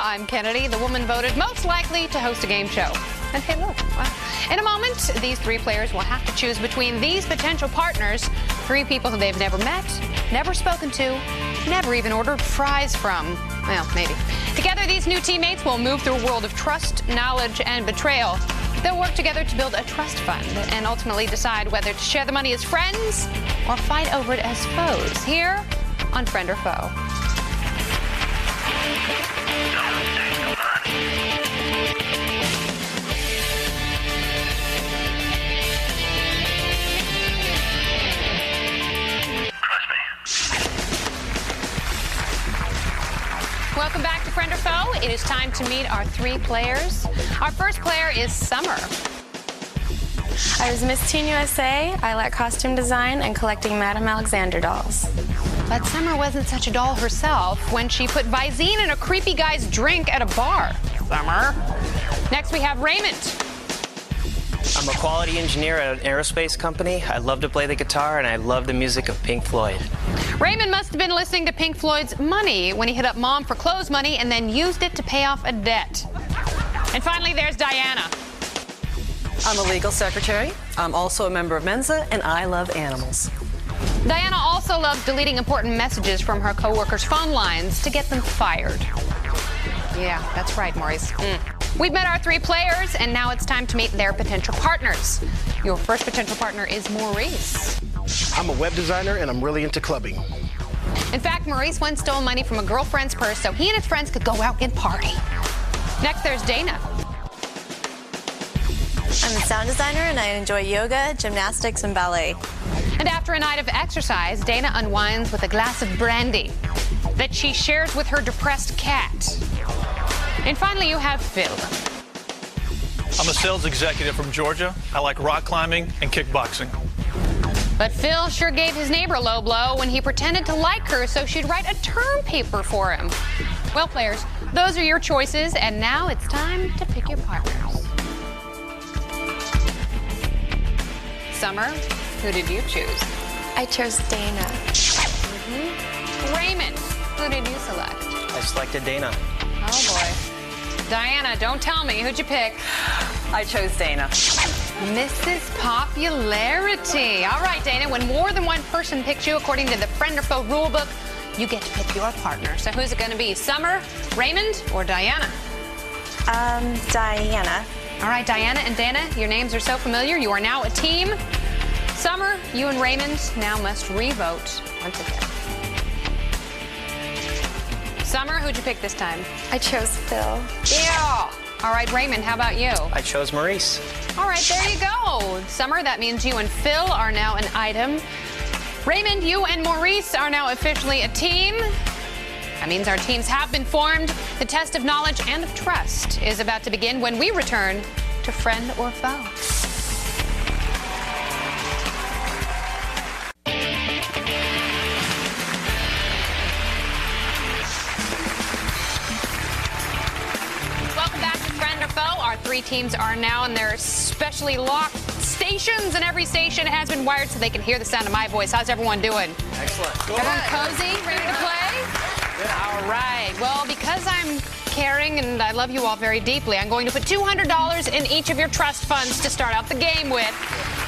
I'm Kennedy, the woman voted most likely to host a game show. And hey, look, well, in a moment, these three players will have to choose between these potential partners, three people who they've never met, never spoken to, never even ordered fries from. Well, maybe. Together, these new teammates will move through a world of trust, knowledge, and betrayal. They'll work together to build a trust fund and ultimately decide whether to share the money as friends or fight over it as foes here on Friend or Foe. Welcome back to Friend or Foe. It is time to meet our three players. Our first player is Summer. I was Miss Teen USA. I like costume design and collecting Madame Alexander dolls. But Summer wasn't such a doll herself when she put Visine in a creepy guy's drink at a bar. Summer. Next we have Raymond. I'm a quality engineer at an aerospace company. I love to play the guitar, and I love the music of Pink Floyd. Raymond must have been listening to Pink Floyd's Money when he hit up Mom for clothes money and then used it to pay off a debt. And finally, there's Diana. I'm a legal secretary. I'm also a member of Mensa, and I love animals. Diana also loves deleting important messages from her coworkers' phone lines to get them fired. Yeah, that's right, Maurice. We've met our three players, and now it's time to meet their potential partners. Your first potential partner is Maurice. I'm a web designer, and I'm really into clubbing. In fact, Maurice once stole money from a girlfriend's purse so he and his friends could go out and party. Next, there's Dana. I'm a sound designer, and I enjoy yoga, gymnastics, and ballet. And after a night of exercise, Dana unwinds with a glass of brandy that she shares with her depressed cat. And finally, you have Phil. I'm a sales executive from Georgia. I like rock climbing and kickboxing. But Phil sure gave his neighbor a low blow when he pretended to like her so she'd write a term paper for him. Well, players, those are your choices, and now it's time to pick your partners. Summer, who did you choose? I chose Dana. Raymond, who did you select? I selected Dana. Oh, boy. Diana, don't tell me. Who'd you pick? I chose Dana. Mrs. Popularity. All right, Dana, when more than one person picks you according to the Friend or Foe rulebook, you get to pick your partner. So who's it going to be, Summer, Raymond, or Diana? Diana. All right, Diana and Dana, your names are so familiar. You are now a team. Summer, you and Raymond now must re-vote once again. Summer, who'd you pick this time? I chose Phil. Yeah. All right, Raymond, how about you? I chose Maurice. All right, there you go. Summer, that means you and Phil are now an item. Raymond, you and Maurice are now officially a team. That means our teams have been formed. The test of knowledge and of trust is about to begin when we return to Friend or Foe. Welcome back to Friend or Foe. Our three teams are now in their specially locked stations, and every station has been wired so they can hear the sound of my voice. How's everyone doing? Excellent. Everyone cozy? Ready to play? All right. Well, because I'm caring and I love you all very deeply, I'm going to put $200 in each of your trust funds to start out the game with.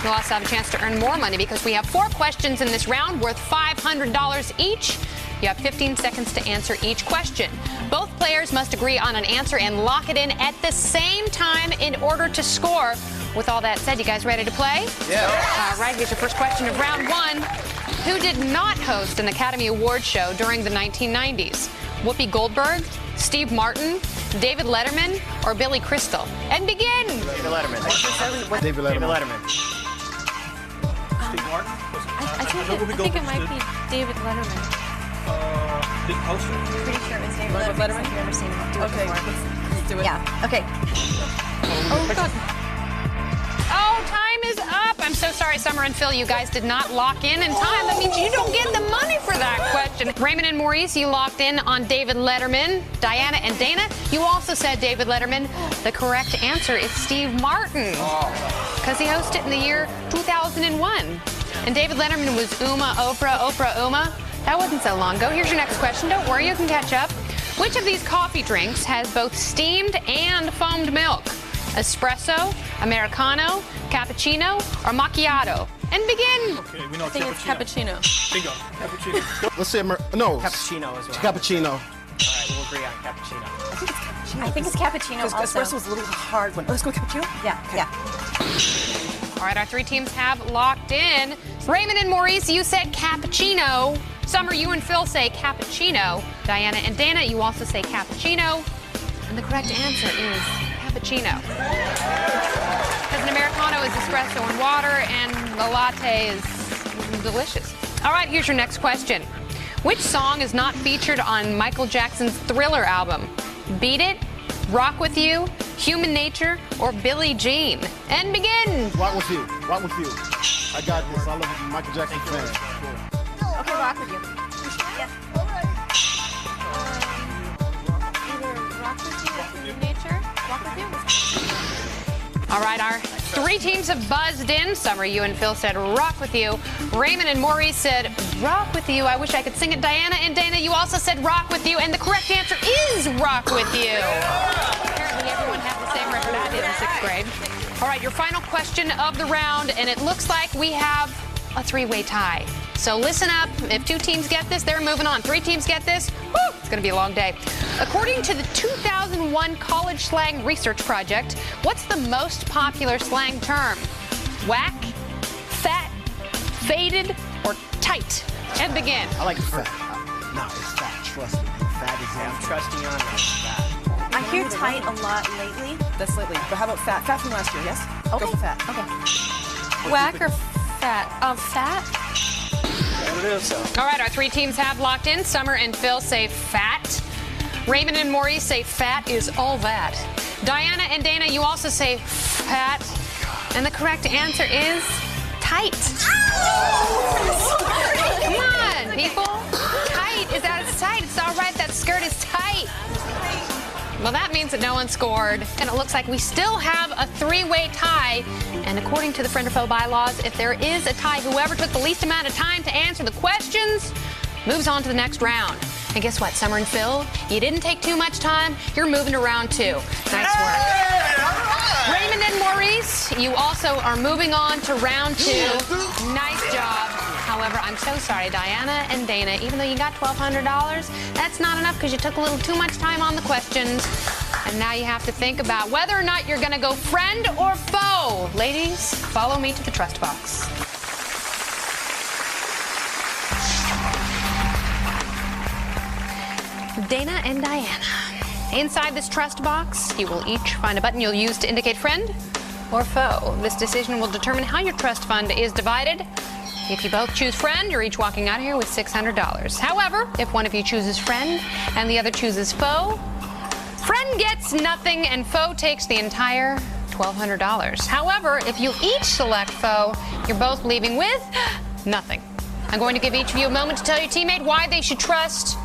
You'll also have a chance to earn more money because we have 4 questions in this round worth $500 each. You have 15 seconds to answer each question. Both players must agree on an answer and lock it in at the same time in order to score. With all that said, you guys ready to play? Yeah. All right, here's your first question of round 1. Who did not host an Academy Award show during the 1990s? Whoopi Goldberg, Steve Martin, David Letterman, or Billy Crystal? And begin! David Letterman. David Letterman. David Letterman. Steve Martin? I think it might be David Letterman. Did he host it? Pretty sure it was David Letterman. Letterman. I've never seen him do it before. Let's do it. Yeah, okay. Oh, God. Oh, time is up. I'm so sorry, Summer and Phil. You guys did not lock in time. That means you don't get the money for that question. Raymond and Maurice, you locked in on David Letterman. Diana and Dana, you also said David Letterman. The correct answer is Steve Martin, because he hosted in the year 2001. And David Letterman was Uma, Oprah, Oprah, Uma. That wasn't so long ago. Here's your next question. Don't worry, you can catch up. Which of these coffee drinks has both steamed and foamed milk? Espresso, Americano, cappuccino, or macchiato? And begin. Okay, we know I think it's cappuccino. Bingo. Cappuccino. Let's say Cappuccino as well. Cappuccino. All right, we'll agree on cappuccino. I think it's cappuccino Because also. espresso was a little hard one. Let's go cappuccino? Yeah, yeah. All right, our three teams have locked in. Raymond and Maurice, you said cappuccino. Summer, you and Phil say cappuccino. Diana and Dana, you also say cappuccino. And the correct answer is cappuccino. Because an Americano is espresso and water, and a latte is delicious. All right, here's your next question. Which song is not featured on Michael Jackson's Thriller album? Beat It, Rock With You, Human Nature, or Billie Jean? And begin. Rock with you. Rock with you. I got this. I love Michael Jackson fan. Okay, rock with you. Yeah. Either rock with you or human nature. Rock with you. All right, our three teams have buzzed in. Summer, you and Phil said rock with you. Raymond and Maurice said rock with you. I wish I could sing it. Diana and Dana, you also said rock with you. And the correct answer is rock with you. Apparently everyone had the same record I did in 6th grade. All right, your final question of the round. And it looks like we have a three-way tie. So listen up. If two teams get this, they're moving on. Three teams get this, woo, it's going to be a long day. According to the 2001 College Slang Research Project, what's the most popular slang term? Whack, fat, faded, or tight? And begin. I like fat. No, it's fat. Trust me. Fat is I'm trusting you on that. I hear tight a lot lately. That's lately. But how about fat? Fat from last year, yes? Okay. Go for fat. Okay. Whack or fat? Fat? All right, our three teams have locked in. Summer and Phil say fat. Raymond and Maurice say fat is all that. Diana and Dana, you also say fat. And the correct answer is tight. Come on, people. Tight is at its tight. It's all right. That skirt is tight. Well, that means that no one scored, and it looks like we still have a three-way tie. And according to the Friend or Foe bylaws, if there is a tie, whoever took the least amount of time to answer the questions moves on to the next round. And guess what, Summer and Phil? You didn't take too much time. You're moving to round 2. Nice work. Raymond and Maurice, you also are moving on to round 2. Nice job. However, I'm so sorry, Diana and Dana, even though you got $1,200, that's not enough because you took a little too much time on the questions. And now you have to think about whether or not you're going to go friend or foe. Ladies, follow me to the trust box. Dana and Diana. Inside this trust box, you will each find a button you'll use to indicate friend or foe. This decision will determine how your trust fund is divided. If you both choose friend, you're each walking out of here with $600. However, if one of you chooses friend and the other chooses foe, friend gets nothing and foe takes the entire $1,200. However, if you each select foe, you're both leaving with nothing. I'm going to give each of you a moment to tell your teammate why they should trust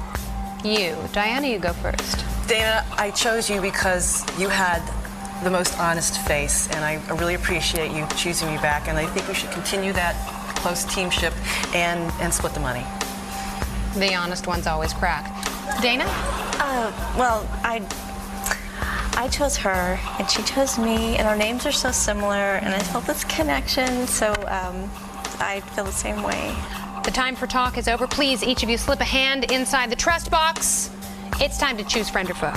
you. Diana, you go first. Dana, I chose you because you had the most honest face, and I really appreciate you choosing me back, and I think we should continue that close teamship and split the money. The honest ones always crack. Dana? Well, I chose her, and she chose me, and our names are so similar, and I felt this connection, so I feel the same way. The time for talk is over. Please, each of you slip a hand inside the trust box. It's time to choose friend or foe.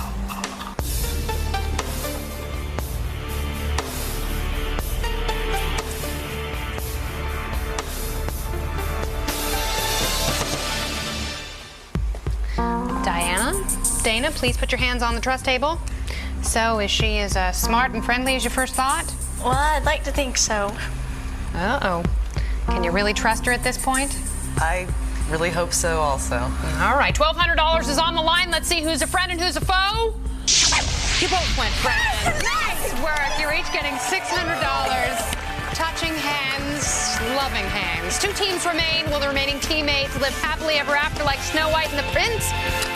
Diana? Dana, please put your hands on the trust table. So, is she as smart and friendly as you first thought? Well, I'd like to think so. Uh-oh. Can you really trust her at this point? I really hope so also. All right, $1,200 is on the line. Let's see who's a friend and who's a foe. You both went friend. Nice work. You're each getting $600. Touching hands, loving hands. 2 teams remain. Will the remaining teammates live happily ever after like Snow White and the Prince?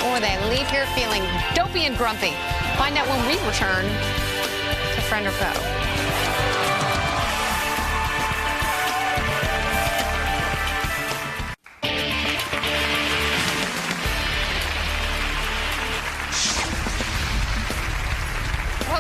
Or they leave here feeling dopey and grumpy? Find out when we return to Friend or Foe.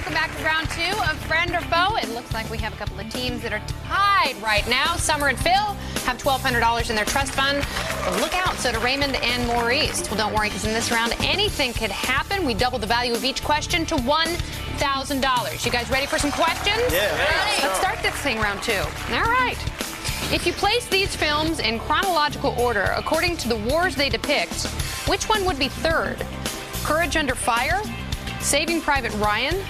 Welcome back to round 2 of Friend or Foe. It looks like we have a couple of teams that are tied right now. Summer and Phil have $1,200 in their trust fund. But look out, so do Raymond and Maurice. Well, don't worry, because in this round, anything could happen. We double the value of each question to $1,000. You guys ready for some questions? Yeah. Ready. Let's start this thing, round 2. All right. If you place these films in chronological order, according to the wars they depict, which one would be third? Courage Under Fire, Saving Private Ryan,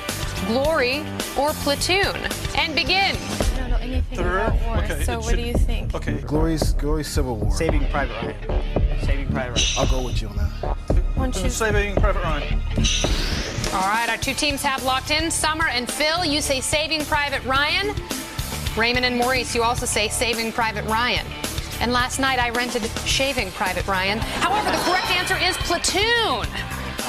Glory, or Platoon? And begin. I don't know anything about war, Okay, so it what should- do you think? Okay. Glory's Civil War. Saving Private Ryan. Saving Private Ryan. I'll go with you on that. One, choose. Saving Private Ryan. All right, our two teams have locked in. Summer and Phil, you say Saving Private Ryan. Raymond and Maurice, you also say Saving Private Ryan. And last night I rented Shaving Private Ryan. However, the correct answer is Platoon.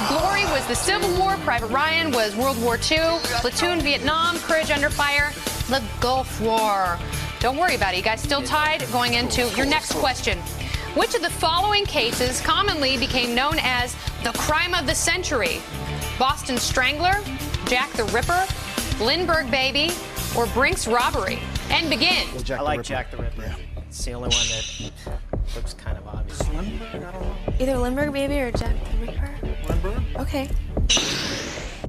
Glory was the Civil War, Private Ryan was World War II, Platoon, Vietnam, Courage Under Fire, the Gulf War. Don't worry about it, you guys still tied going into your next question. Which of the following cases commonly became known as the crime of the century? Boston Strangler, Jack the Ripper, Lindbergh Baby, or Brink's Robbery? And begin. I like Jack the Ripper. Yeah. It's the only one that looks kind of obvious. Either Lindbergh Baby or Jack the Ripper? Okay.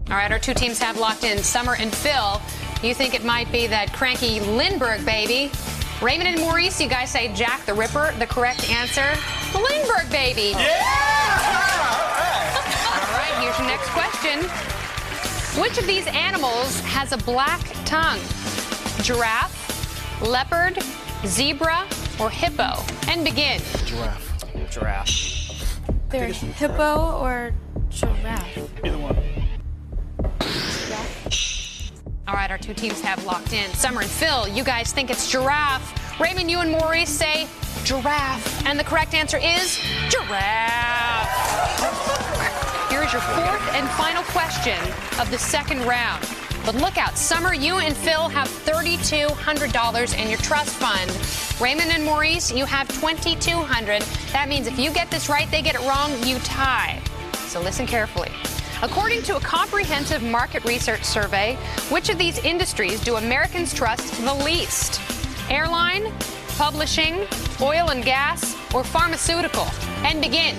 All right, our two teams have locked in. Summer and Phil, you think it might be that cranky Lindbergh Baby. Raymond and Maurice, you guys say Jack the Ripper. The correct answer, the Lindbergh Baby. All right, here's your next question. Which of these animals has a black tongue? Giraffe, leopard, zebra, or hippo? And begin. Giraffe. Giraffe. They're hippo or giraffe? Either one. All right, our two teams have locked in. Summer and Phil, you guys think it's giraffe. Raymond, you and Maurice say giraffe. And the correct answer is giraffe. Here's your fourth and final question of the second round. But look out, Summer, you and Phil have $3,200 in your trust fund. Raymond and Maurice, you have $2,200. That means if you get this right, they get it wrong, you tie. So listen carefully. According to a comprehensive market research survey, which of these industries do Americans trust the least? Airline, publishing, oil and gas, or pharmaceutical? And begin.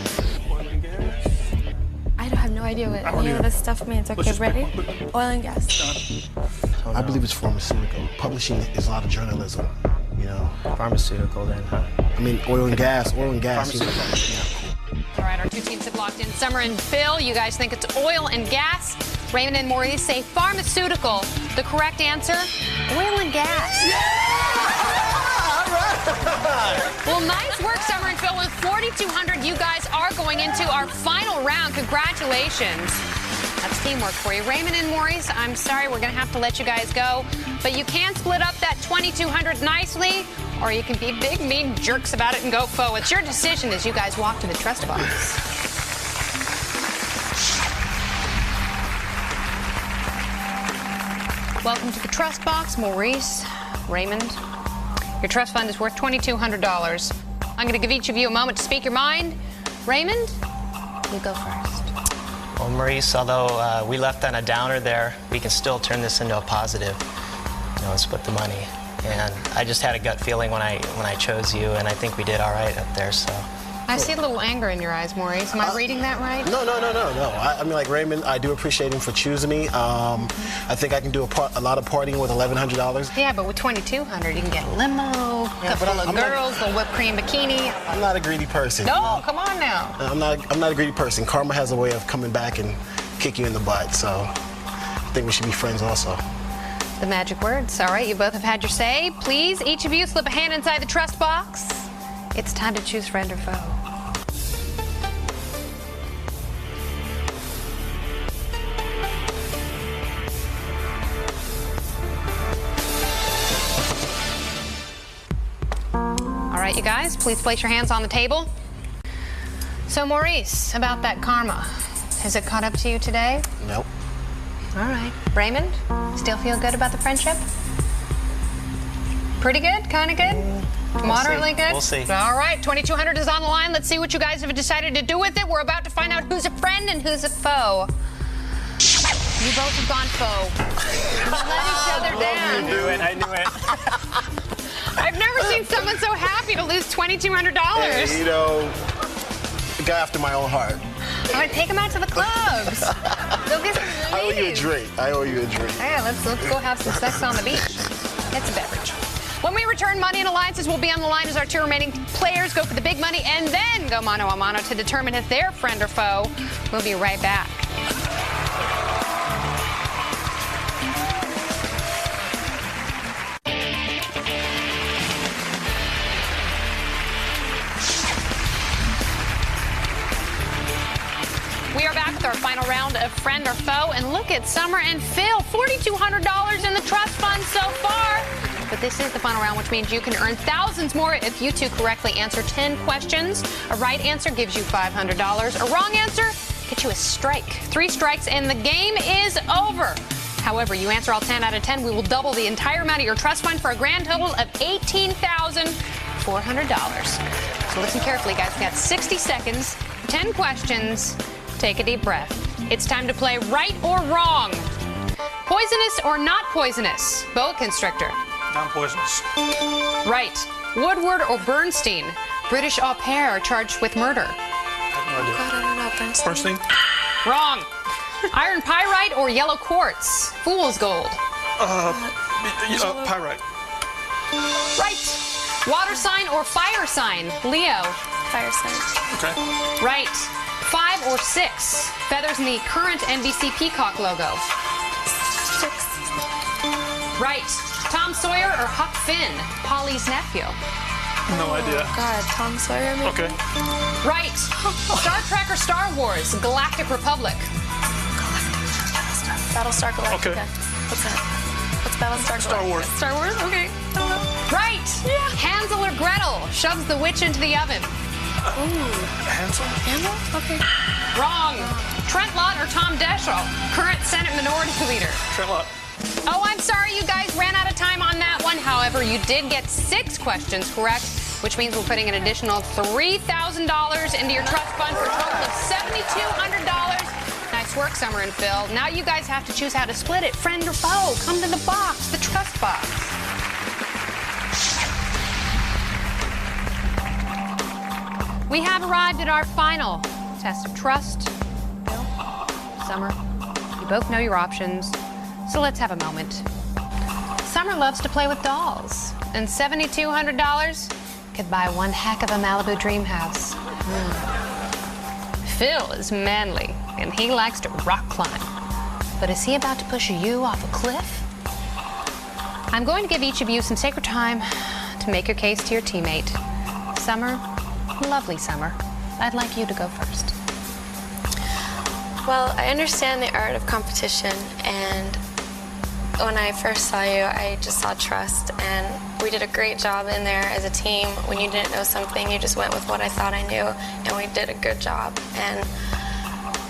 I have no idea what any of this stuff means. Okay, just pick ready? one quickly. Oil and gas. I believe it's pharmaceutical. Publishing is a lot of journalism, you know. Pharmaceutical then, huh? I mean, oil and gas. You know. Pharmaceutical. All right, our two teams have locked in. Summer and Phil, you guys think it's oil and gas. Raymond and Maurice say pharmaceutical. The correct answer, oil and gas. Well, nice work, Summer and Phil. With $4,200, you guys are going into our final round. Congratulations. That's teamwork for you. Raymond and Maurice, I'm sorry, we're going to have to let you guys go. But you can split up that $2,200 nicely, or you can be big, mean jerks about it and go Foe. It's your decision as you guys walk to the trust box. Welcome to the trust box, Maurice, Raymond. Your trust fund is worth $2,200. I'm going to give each of you a moment to speak your mind. Raymond, you go first. Well, Maurice, although we left on a downer there, we can still turn this into a positive. You know, split the money. And I just had a gut feeling when I chose you, and I think we did all right up there. So. I see a little anger in your eyes, Maurice. Am I reading that right? No. I mean, like Raymond, I do appreciate him for choosing me. I think I can do a lot of partying with $1,100. Yeah, but with $2,200, you can get a limo, a couple of girls, a whipped cream bikini. I'm not a greedy person. No, come on now. I'm not a greedy person. Karma has a way of coming back and kick you in the butt. So I think we should be friends also. The magic words. All right, you both have had your say. Please, each of you slip a hand inside the trust box. It's time to choose friend or foe. All right, you guys, please place your hands on the table. So, Maurice, about that karma, has it caught up to you today? Nope. All right. Raymond, still feel good about the friendship? Pretty good? Kind of good? Moderately good? We'll see. All right, $2,200 is on the line. Let's see what you guys have decided to do with it. We're about to find out who's a friend and who's a foe. You both have gone foe. You let each other down. I knew it. I've never seen someone so happy to lose $2,200. Hey, you know, a guy after my own heart. All right, take him out to the clubs. Go get some I owe you a drink. I owe you a drink. Yeah, let's go have some sex on the beach. It's a beverage. When we return, Money and Alliances will be on the line as our two remaining players go for the big money and then go mano a mano to determine if they're friend or foe. We'll be right back. We are back with our final round of Friend or Foe, and look at Summer and Phil, $4,200 in the trust fund so far. But this is the final round, which means you can earn thousands more if you two correctly answer 10 questions. A right answer gives you $500. A wrong answer gets you a strike. 3 strikes and the game is over. However, you answer all 10 out of 10, we will double the entire amount of your trust fund for a grand total of $18,400. So listen carefully, guys. We've got 60 seconds, 10 questions. Take a deep breath. It's time to play right or wrong. Poisonous or not poisonous? Boa constrictor. Non-poisonous. Right. Woodward or Bernstein? British au pair are charged with murder. I don't know. Bernstein. Wrong. Iron pyrite or yellow quartz? Fool's gold. Pyrite. Right. Water sign or fire sign? Leo. Fire sign. Okay. Right. 5 or 6? Feathers in the current NBC Peacock logo. 6. Right. Tom Sawyer or Huck Finn? Polly's nephew. No idea. God, Tom Sawyer. Maybe? Okay. Right. Star Trek or Star Wars? Galactic Republic. Battlestar Galactica. Okay. What's that? What's Battlestar Galactica? Star Wars. Star Wars? Okay. Right. Yeah. Hansel or Gretel shoves the witch into the oven. Hansel? Handle? Okay. Wrong. Trent Lott or Tom Daschle? Current Senate Minority Leader. Trent Lott. Oh, I'm sorry, you guys ran out of time on that one. However, you did get 6 questions correct, which means we're putting an additional $3,000 into your trust fund for a total of $7,200. Nice work, Summer and Phil. Now you guys have to choose how to split it, friend or foe. Come to the box, the trust box. We have arrived at our final test of trust. Phil, Summer, you both know your options. So let's have a moment. Summer loves to play with dolls, and $7,200 could buy one heck of a Malibu dream house. Phil is manly, and he likes to rock climb. But is he about to push you off a cliff? I'm going to give each of you some sacred time to make your case to your teammate. Summer, lovely Summer, I'd like you to go first. Well, I understand the art of competition, and when I first saw you, I just saw trust, and we did a great job in there as a team. When you didn't know something, you just went with what I thought I knew, and we did a good job. And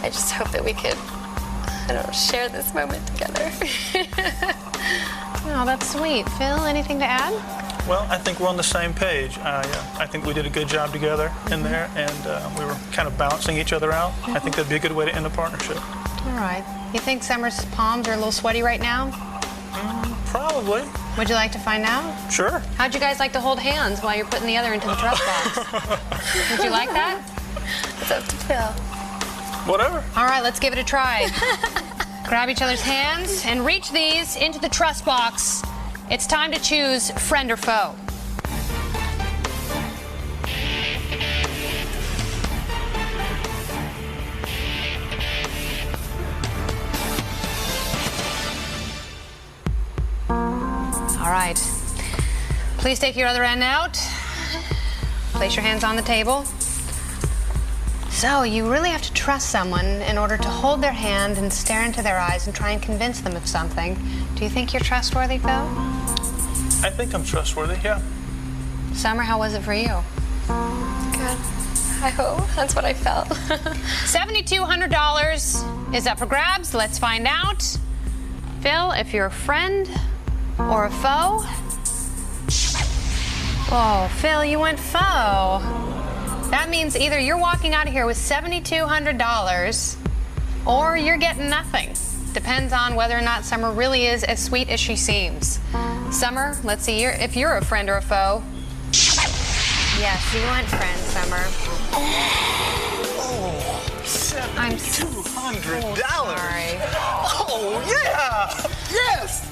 I just hope that we could, I don't know, share this moment together. Oh, that's sweet. Phil, anything to add? Well, I think we're on the same page. I think we did a good job together in there, and we were kind of balancing each other out. I think that'd be a good way to end a partnership. All right. You think Summer's palms are a little sweaty right now? Probably. Would you like to find out? Sure. How'd you guys like to hold hands while you're putting the other into the trust box? Would you like that? It's up to Phil. Whatever. All right, let's give it a try. Grab each other's hands and reach these into the trust box. It's time to choose friend or foe. All right. Please take your other end out. Place your hands on the table. So, you really have to trust someone in order to hold their hand and stare into their eyes and try and convince them of something. Do you think you're trustworthy, Phil? I think I'm trustworthy, yeah. Summer, how was it for you? Good. I hope. That's what I felt. $7,200 is up for grabs. Let's find out. Phil, if you're a friend or a foe? Oh, Phil, you went foe. That means either you're walking out of here with $7,200 or you're getting nothing. depends on whether or not Summer really is as sweet as she seems. Summer, let's see if you're a friend or a foe. Yes, you want friends, Summer. I'm $200. sorry. Oh, yeah! Yes!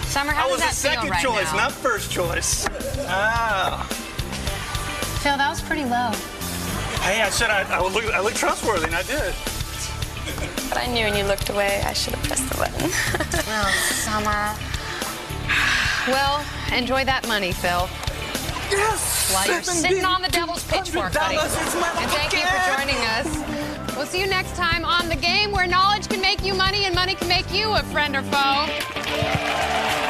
Summer, how I does was that the second feel right choice, now? not first choice. Ah. Phil, that was pretty low. Hey, I said I look trustworthy, and I did. But I knew when you looked away, I should have pressed the button. Well, Summer. Well, enjoy that money, Phil. Yes! While you're sitting on the devil's pitchfork, buddy. And thank you for joining us. We'll see you next time on The Game, where knowledge can make you money and money can make you a friend or foe.